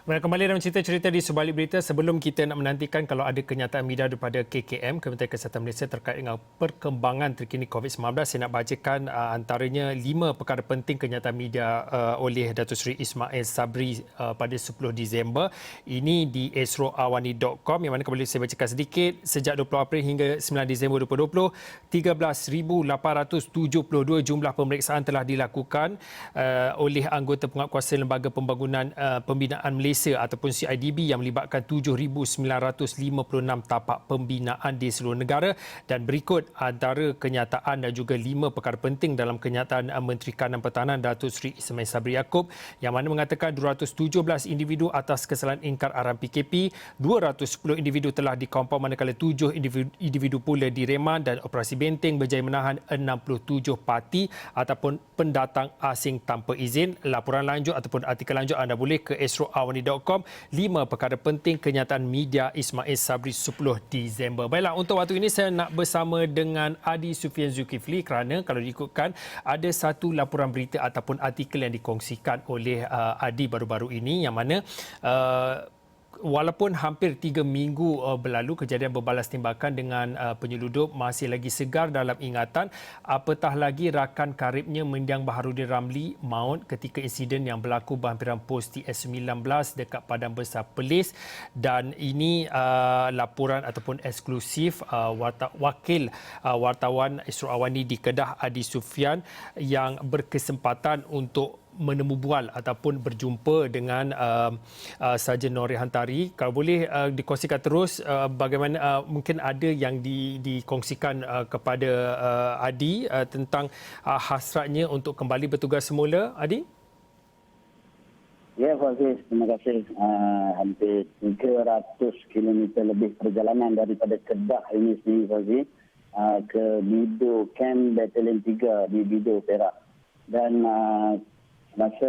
Kembali dalam cerita-cerita di sebalik berita, sebelum kita nak menantikan kalau ada kenyataan media daripada KKM, Kementerian Kesihatan Malaysia terkait dengan perkembangan terkini COVID-19, saya nak bacakan antaranya 5 perkara penting kenyataan media oleh Datuk Seri Ismail Sabri pada 10 Disember. Ini di esroawani.com yang mana boleh saya bacakan sedikit. Sejak 20 April hingga 9 Disember 2020, 13,872 jumlah pemeriksaan telah dilakukan oleh anggota penguatkuasa Lembaga Pembangunan Pembinaan Malaysia ataupun CIDB yang melibatkan 7,956 tapak pembinaan di seluruh negara, dan berikut antara kenyataan dan juga 5 perkara penting dalam kenyataan Menteri Kanan Pertahanan Datuk Seri Ismail Sabri Yaakob yang mana mengatakan 217 individu atas kesalahan ingkar arahan PKP, 210 individu telah dikompau manakala 7 individu pula direman, dan operasi benteng berjaya menahan 67 parti ataupun pendatang asing tanpa izin. Laporan lanjut ataupun artikel lanjut anda boleh ke esroawani.com. 5 perkara penting kenyataan media Ismail Sabri 10 Disember. Baiklah, untuk waktu ini saya nak bersama dengan Adi Sufian Zulkifli kerana kalau diikutkan ada satu laporan berita ataupun artikel yang dikongsikan oleh Adi baru-baru ini yang mana walaupun hampir 3 minggu berlalu, kejadian berbalas tembakan dengan penyeludup masih lagi segar dalam ingatan, apatah lagi rakan karibnya mendiang Baharudin Ramli maut ketika insiden yang berlaku berhampiran pos TS19 dekat Padang Besar Perlis. Dan ini laporan ataupun eksklusif wakil wartawan Esro Awani di Kedah, Adi Sufian, yang berkesempatan untuk menemu bual ataupun berjumpa dengan Sarjan Norihan Tari. Kalau boleh dikongsikan terus bagaimana mungkin ada yang dikongsikan kepada Adi tentang hasratnya untuk kembali bertugas semula, Adi? Ya, Fazis, terima kasih. Hampir 300 km lebih perjalanan daripada Kedah ini sendiri, Fazis, ke Bido, Camp Battalion 3 di Bido, Perak. Dan masa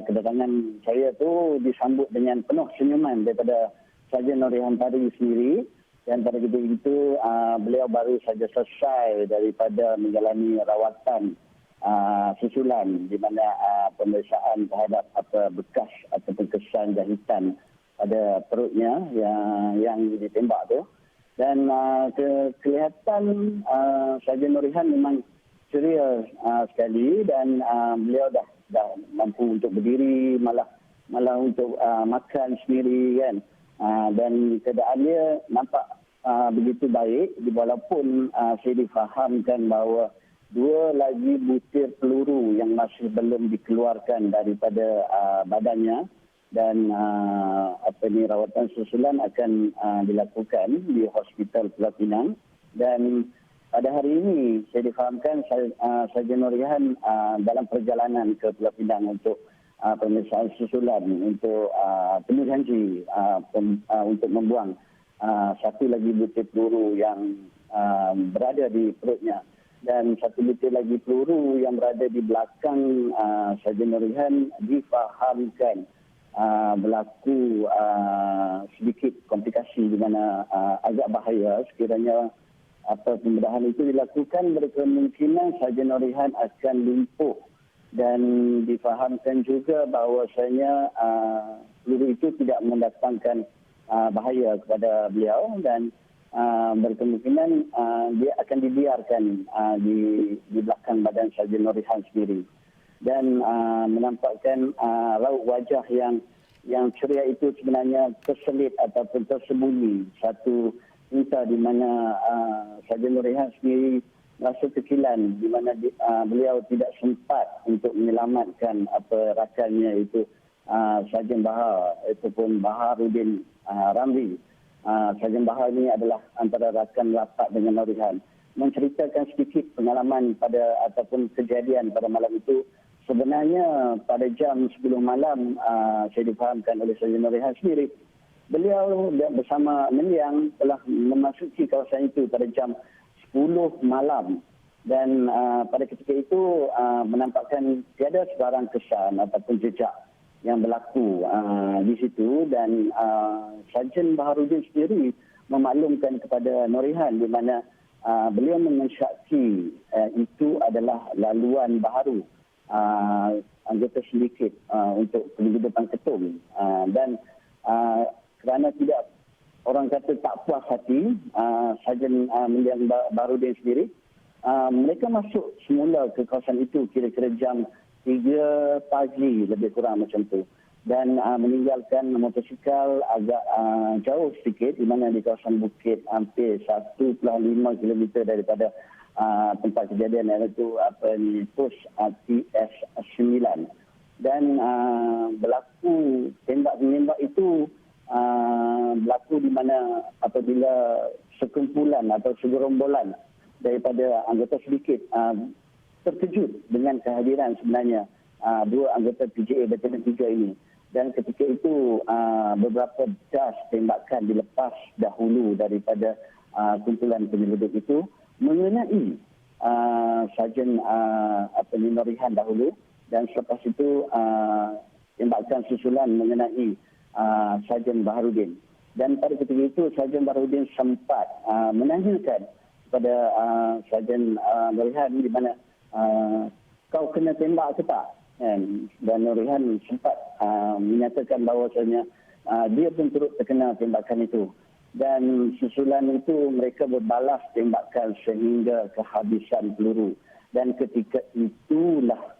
kedatangan saya tu disambut dengan penuh senyuman daripada Sarjan Norihan Tari sendiri, dan pada ketika itu beliau baru saja selesai daripada menjalani rawatan susulan di mana pemeriksaan terhadap bekas ataupun kesan jahitan pada perutnya yang ditembak tu. Dan kelihatan Sarjan Norihan memang ceria sekali, dan beliau dah mampu untuk berdiri, malah untuk makan sendiri kan. Dan keadaan dia nampak begitu baik, walaupun saya difahamkan bahawa 2 lagi butir peluru yang masih belum dikeluarkan daripada badannya, dan rawatan susulan akan dilakukan di Hospital Pulau Pinang. Dan pada hari ini saya difahamkan Sarjan Norihan dalam perjalanan ke Pulau Pinang untuk pemeriksaan susulan untuk penuh janji untuk membuang satu lagi butir peluru yang berada di perutnya, dan satu butir lagi peluru yang berada di belakang Sarjan Norihan difahamkan berlaku sedikit komplikasi di mana agak bahaya sekiranya pembedahan itu dilakukan, berkemungkinan Sarjan Norihan akan lumpuh. Dan difahamkan juga bahawasanya peluru itu tidak mendatangkan bahaya kepada beliau, dan berkemungkinan dia akan dibiarkan di belakang badan Sarjan Norihan sendiri. Dan menampakkan raut wajah yang ceria itu sebenarnya terselit ataupun tersembunyi satu cerita di mana Sarjan Norihan sendiri rasa kekilan di mana beliau tidak sempat untuk menyelamatkan rakannya itu Sarjan Bahar ataupun Baharudin Ramli. Sarjan Bahar ini adalah antara rakan rapat dengan Norihan. Menceritakan sedikit pengalaman ataupun kejadian pada malam itu. Sebenarnya pada jam 10 malam saya difahamkan oleh Sarjan Norihan sendiri, beliau bersama mendiang telah memasuki kawasan itu pada jam 10 malam. Dan pada ketika itu menampakkan tiada sebarang kesan ataupun jejak yang berlaku di situ. Dan Sarjan Baharudin sendiri memaklumkan kepada Norihan di mana beliau mensyaki itu adalah laluan baharu anggota sindiket untuk penghidupan ketum. Dan kerana tidak, orang kata tak puas hati, Sarjan Mendiang Baharudin sendiri, mereka masuk semula ke kawasan itu kira-kira jam 3 pagi lebih kurang macam tu. Dan meninggalkan motosikal agak jauh sedikit, di mana di kawasan bukit hampir 1.5 kilometer daripada tempat kejadian, iaitu pos TS9. Dan berlaku tembak-menembak itu berlaku di mana apabila sekumpulan atau segerombolan daripada anggota sedikit terkejut dengan kehadiran sebenarnya dua anggota PJA Batalion 3 ini. Dan ketika itu beberapa das tembakan dilepas dahulu daripada kumpulan penyelundup itu mengenai Sarjan Norihan dahulu, dan selepas itu tembakan susulan mengenai Sarjan Baharudin. Dan pada ketika itu Sarjan Baharudin sempat menanyakan kepada Sarjan Norihan di mana kau kena tembak ke tak? Dan Norihan sempat menyatakan bahawasanya dia pun turut terkena tembakan itu. Dan susulan itu mereka berbalas tembakan sehingga kehabisan peluru. Dan ketika itulah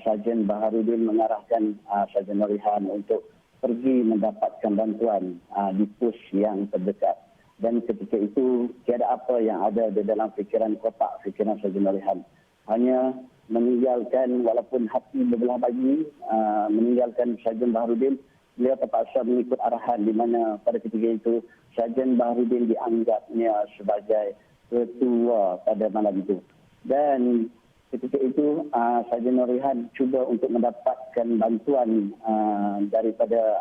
Sarjan Baharudin mengarahkan Sarjan Norihan untuk pergi mendapatkan bantuan di pos yang terdekat. Dan ketika itu tiada apa yang ada di dalam fikiran kotak fikiran Sarjan Norihan. Hanya meninggalkan, walaupun hati berbelah bagi, meninggalkan Sarjan Baharudin. Beliau terpaksa mengikut arahan, di mana pada ketika itu Sarjan Baharudin dianggapnya sebagai ketua pada malam itu. Dan ketika itu Sarjan Norihan cuba untuk mendapatkan bantuan daripada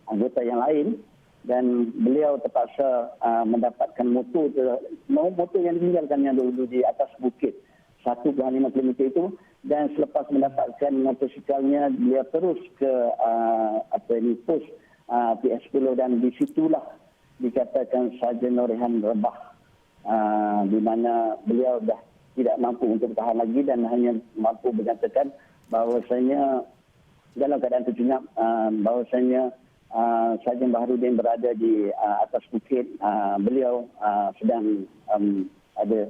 anggota yang lain, dan beliau terpaksa mendapatkan motor yang ditinggalkannya dulu di atas bukit 1.5 km itu. Dan selepas mendapatkan motosikalnya, beliau terus ke pos PS10, dan di situlah dikatakan Sarjan Norihan rebah, di mana beliau dah tidak mampu untuk bertahan lagi dan hanya mampu menyatakan bahawasanya dalam keadaan terjenak, bahawasanya Sarjan Baharudin berada di atas bukit. Beliau sedang ada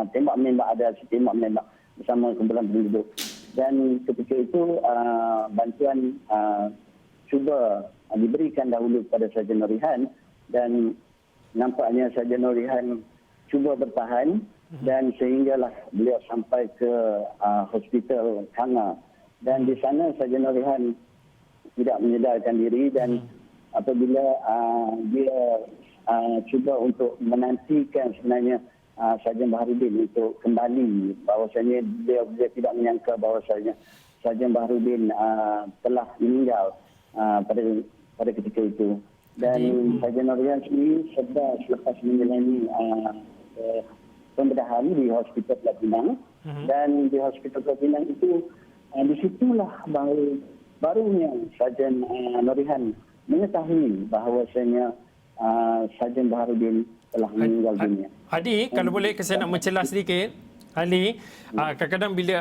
tembak-menembak bersama kumpulan penduduk. Dan ketika itu bantuan cuba diberikan dahulu kepada Sarjan Norihan, dan nampaknya Sarjan Norihan cuba bertahan, dan sehinggalah beliau sampai ke hospital Kanga. Dan di sana Sarjan Norihan tidak menyedarkan diri, dan apabila dia cuba untuk menantikan sebenarnya Sarjan Baharudin untuk kembali, bahawasanya dia tidak menyangka bahawasanya Sarjan Baharudin telah meninggal pada ketika itu. Dan Sarjan Norihan sendiri sedar selepas menjalani pembedahan di Hospital Pulau Pinang. Dan di Hospital Pulau Pinang itu di situlah barunya Sarjan Norihan mengetahui bahawasanya Sarjan Baharudin telah meninggal dunia. Adi, kalau boleh saya nak mencelah sedikit. Ali, kadang-kadang bila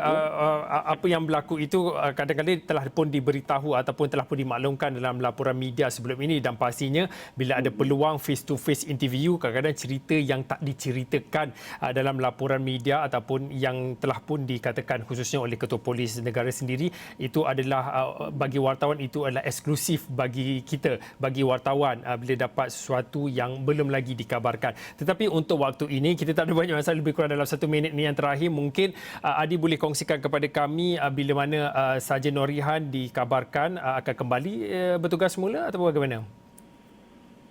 apa yang berlaku itu kadang-kadang telah pun diberitahu ataupun telah pun dimaklumkan dalam laporan media sebelum ini, dan pastinya bila ada peluang face-to-face interview, kadang-kadang cerita yang tak diceritakan dalam laporan media ataupun yang telah pun dikatakan khususnya oleh Ketua Polis Negara sendiri, itu adalah bagi wartawan itu adalah eksklusif bagi kita, bagi wartawan bila dapat sesuatu yang belum lagi dikabarkan. Tetapi untuk waktu ini kita tak ada banyak masa, lebih kurang dalam 1 minit ni yang terakhir, mungkin Adi boleh kongsikan kepada kami bila mana Sarjan Norihan dikabarkan akan kembali bertugas semula atau bagaimana?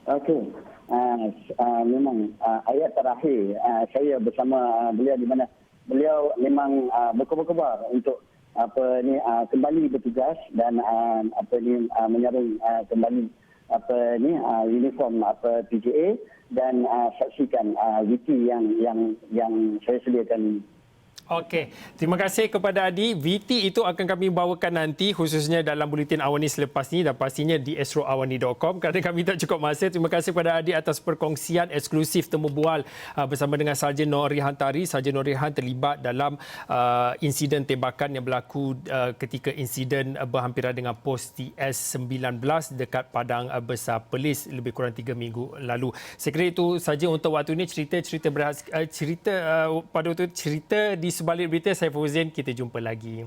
Okey. Memang ayat terakhir saya bersama beliau, di mana beliau memang berkobar-kobar untuk kembali bertugas dan menyarung kembali uniform PJA dan saksikan wiki yang saya sediakan Okey, terima kasih kepada Adi. VT itu akan kami bawakan nanti khususnya dalam buletin Awani selepas ini dan pastinya di astroawani.com kerana kami tak cukup masa. Terima kasih kepada Adi atas perkongsian eksklusif temu bual bersama dengan Sarjan Norihan Tari. Sarjan Norihan terlibat dalam insiden tembakan yang berlaku ketika insiden berhampiran dengan pos TS-19 dekat Padang Besar Perlis lebih kurang 3 minggu lalu. Saya kira itu saja untuk waktu ini cerita pada waktu cerita di sebalik berita. Saya Fauzin, kita jumpa lagi.